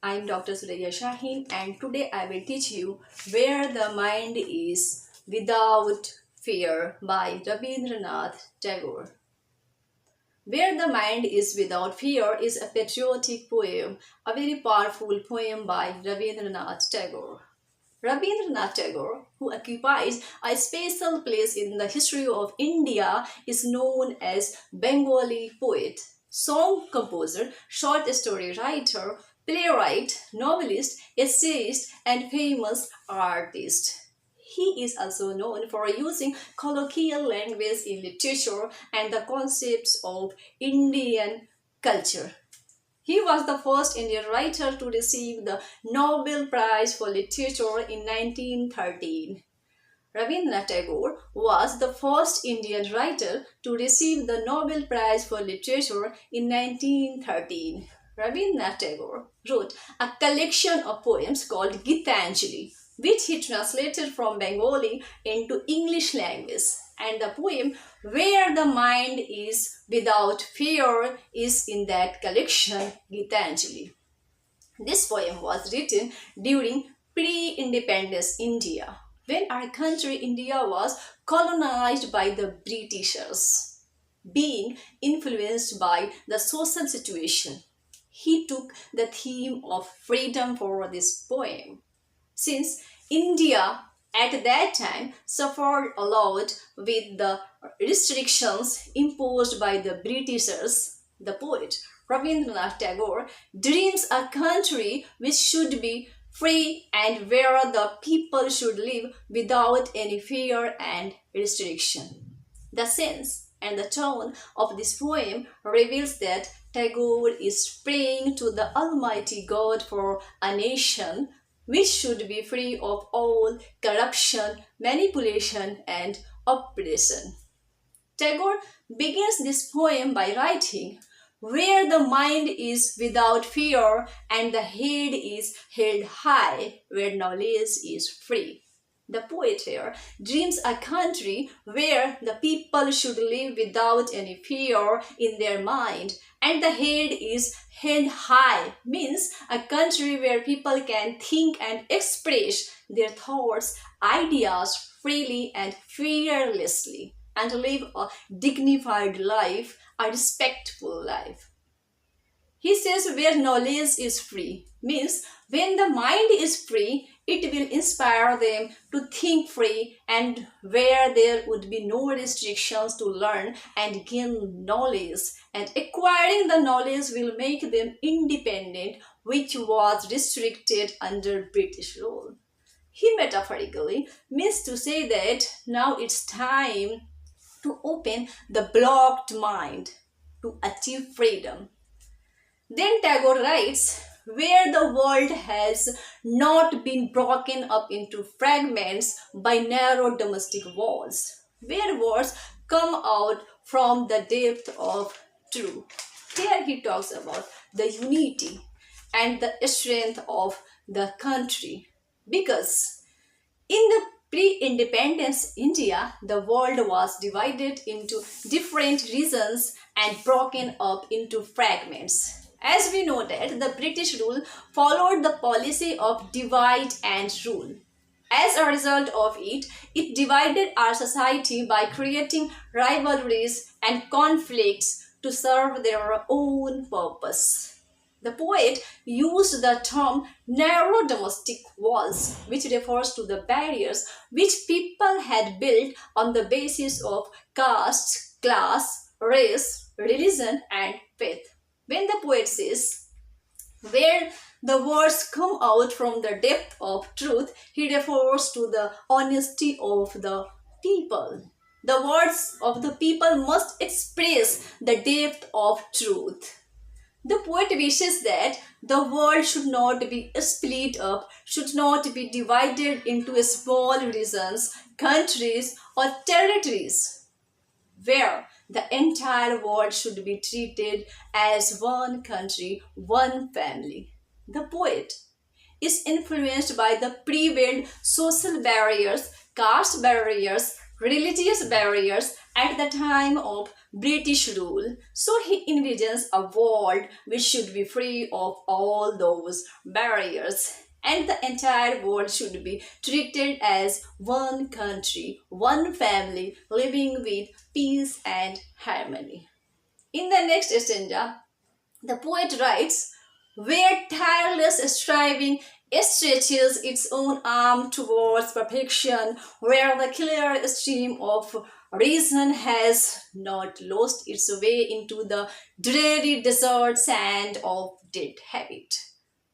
I'm Dr. Suraiya Shahin, and today I will teach you Where the Mind is Without Fear by Rabindranath Tagore. Where the Mind is Without Fear is a patriotic poem, a very powerful poem by Rabindranath Tagore. Rabindranath Tagore, who occupies a special place in the history of India, is known as Bengali poet, song composer, short story writer, playwright, novelist, essayist, and famous artist. He is also known for using colloquial language in literature and the concepts of Indian culture. He was the first Indian writer to receive the Nobel Prize for Literature in 1913. Rabindranath Tagore was the first Indian writer to receive the Nobel Prize for Literature in 1913. Rabindranath Tagore wrote a collection of poems called Gitanjali, which he translated from Bengali into English language. And the poem Where the Mind is Without Fear is in that collection, Gitanjali. This poem was written during pre-independence India, when our country India was colonized by the Britishers. Being influenced by the social situation, he took the theme of freedom for this poem. Since India at that time suffered a lot with the restrictions imposed by the Britishers, the poet Rabindranath Tagore dreams a country which should be free and where the people should live without any fear and restriction. The sense and the tone of this poem reveals that Tagore is praying to the Almighty God for a nation which should be free of all corruption, manipulation, and oppression. Tagore begins this poem by writing, Where the mind is without fear and the head is held high, where knowledge is free. The poet here dreams a country where the people should live without any fear in their mind, and the head is held high means a country where people can think and express their thoughts, ideas freely and fearlessly, and live a dignified life, a respectful life. He says where knowledge is free means when the mind is free, it will inspire them to think free, and where there would be no restrictions to learn and gain knowledge, and acquiring the knowledge will make them independent, which was restricted under British rule. He metaphorically means to say that now it's time to open the blocked mind to achieve freedom. Then Tagore writes, where the world has not been broken up into fragments by narrow domestic walls, where words come out from the depth of truth. Here he talks about the unity and the strength of the country, because in the pre-independence India, the world was divided into different regions and broken up into fragments. As we know that the British rule followed the policy of divide and rule. As a result of it, it divided our society by creating rivalries and conflicts to serve their own purpose. The poet used the term narrow domestic walls, which refers to the barriers which people had built on the basis of caste, class, race, religion, and faith. When the poet says, where the words come out from the depth of truth, he refers to the honesty of the people. The words of the people must express the depth of truth. The poet wishes that the world should not be split up, should not be divided into small regions, countries, or territories, where the entire world should be treated as one country, one family. The poet is influenced by the prevalent social barriers, caste barriers, religious barriers at the time of British rule. So he envisions a world which should be free of all those barriers. And the entire world should be treated as one country, one family, living with peace and harmony. In the next stanza, the poet writes, where tireless striving stretches its own arm towards perfection, where the clear stream of reason has not lost its way into the dreary desert sand of dead habit.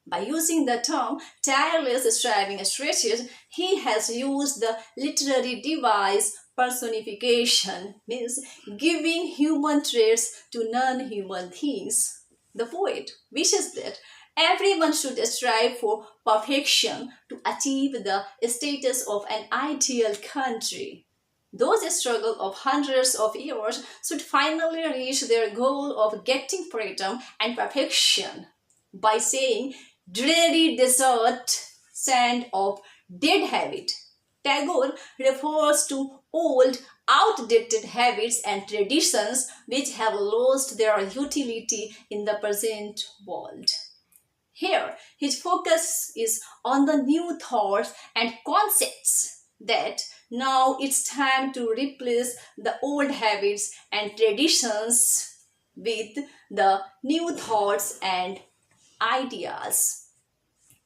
By using the term tireless striving stretches, he has used the literary device personification, means giving human traits to non-human things. The poet wishes that everyone should strive for perfection to achieve the status of an ideal country. Those struggles of hundreds of years should finally reach their goal of getting freedom and perfection by saying dreary desert sand of dead habit. Tagore refers to old, outdated habits and traditions which have lost their utility in the present world. Here, his focus is on the new thoughts and concepts that now it's time to replace the old habits and traditions with the new thoughts and ideas.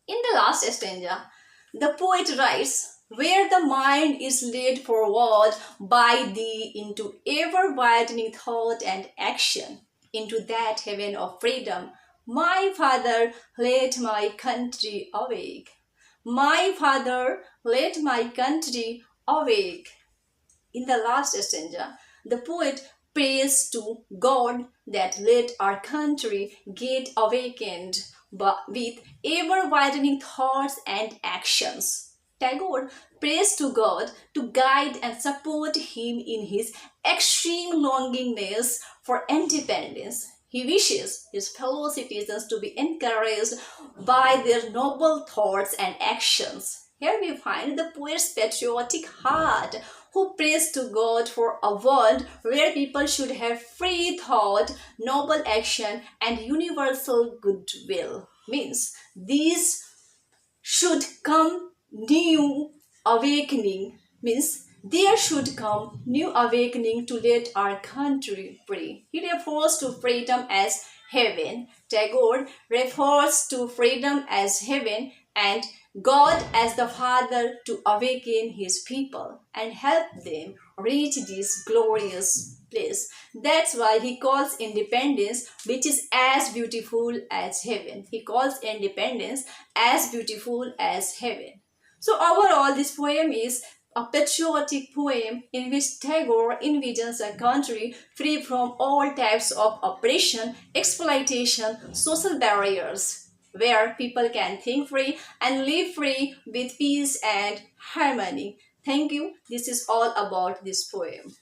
In the last stanza, the poet writes, where the mind is led forward by thee into ever widening thought and action, into that heaven of freedom, my father, let my country awake. My father, let my country awake. In the last stanza, the poet prays to God that let our country get awakened but with ever widening thoughts and actions. Tagore prays to God to guide and support him in his extreme longingness for independence. He wishes his fellow citizens to be encouraged by their noble thoughts and actions. Here we find the poet's patriotic heart who prays to God for a world where people should have free thought, noble action, and universal goodwill. Means these should come new awakening, means there should come new awakening to let our country free. He refers to freedom as heaven. Tagore refers to freedom as heaven and God as the Father to awaken his people and help them reach this glorious place. That's why he calls independence, which is as beautiful as heaven. He calls independence as beautiful as heaven. So overall, this poem is a patriotic poem in which Tagore envisions a country free from all types of oppression, exploitation, social barriers, where people can think free and live free with peace and harmony. Thank you. This is all about this poem.